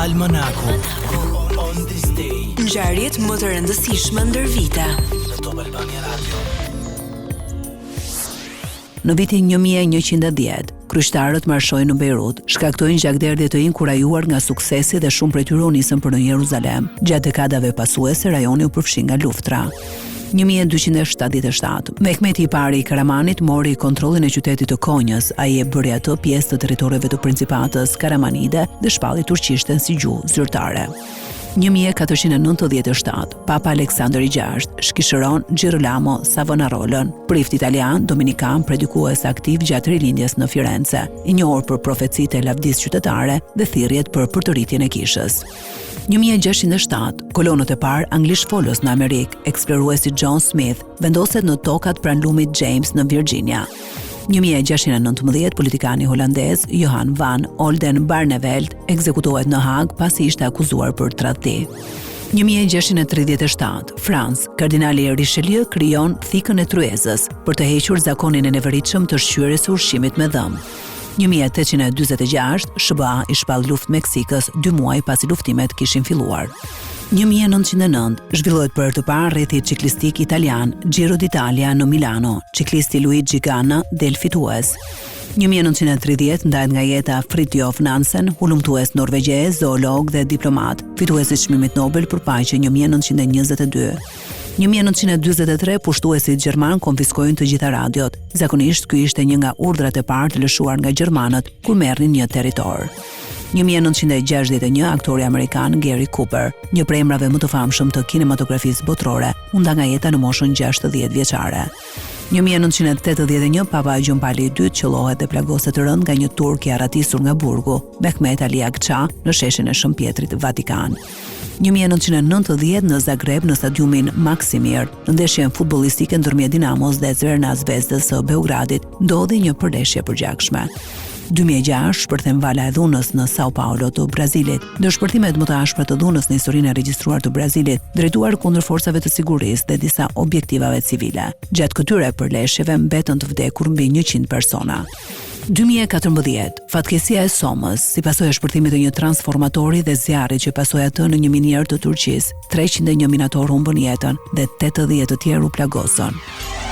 Almanaku. On this day. Ngjarjet më të rëndësishme ndër vite. Në Top Albania Radio. Në vitin 1110, kryqëtarët marshojnë në Beirut, shkaktojnë gjakderdhje të inkurajuar nga suksesi dhe shumë prej tyre u nisën për në Jeruzalem. Gjatë dekadave pasuese, rajoni u përfshi nga luftra. 1277, Mehmeti i pari i Karamanit mori kontrollin e qytetit të Konjës, ai e bëri atë pjesë të territoreve të principatës Karamanide dhe shpalli turqishtën si gjuhë zyrtare. 1497, Papa Aleksandër i VI shkishëron Girolamo Savonarolën, prift italian, dominikan, predikues aktiv gjatë rilindjes në Firenze, i njohur për profecitë e lavdisë qytetare dhe thirrjet për përtëritjen e kishës. 1607, kolonët e parë anglishfolës në Amerikë, eksploruesi John Smith, vendoset në tokat pranë lumit James në Virginia. 1619, politikani holandez Johan van Oldenbarnevelt ekzekutohet në Hag pasi ishte akuzuar për tradhti. 1637, Frans, kardinali Richelieu krijon thikën e Truezës për të hequr zakonin e neveritshëm të shqyrjes së ushqimit me dhëm. 1846, SBA i shpall luftë Meksikës 2 muaj pasi luftimet kishin filluar. 1909, zhvillohet për të parë rrethi ciklistik italian Giro d'Italia në Milano, ciklisti Luigi Ganna del fitues. 1930, ndahet nga jeta Fridtjof Nansen, hulumtues norvegjez, zoolog dhe diplomat, fitues i çmimit Nobel për paqe 1922. 1943, pushtuesit gjerman konfiskojnë të gjitha radiot. Zakonisht ky ishte një nga urdhrat e parë të lëshuar nga gjermanët kur merrnin një territor. 1961, aktori amerikan Gary Cooper, një prej emrave më të famshëm të kinematografisë botërore, u nda nga jeta në moshën 60 vjeçare. 1981, Papa Gjon Pali II qellohet dhe plagoset të rënd nga një turk i arratisur nga burgu, Mehmet Ali Agca, në sheshin e Shëmpjetrit Vatikan. 1990, në Zagreb, në stadiumin Maksimir, në ndeshjen futbollistike ndërmjet Dinamos dhe Crvena Zvezdës së Beogradit, ndodhi një përreshje përgjakshme. 2006, shpërthim vala e dhunës në Sao Paulo të Brazilit, ndër shpërthimet më të ashpra të dhunës në historinë e regjistruar të Brazilit, drejtuar kundër forcave të sigurisë dhe disa objektivave civile. Gjatë këtyre përleshjeve mbetën të vdekur mbi 100 persona. 2014, fatkesia e Somës, si pasojë e shpërthimit të një transformatori dhe zjarrit që pasoi atë në një minier të Turqisë, 301 minator humbën jetën dhe 80 të tjerë u plagosën.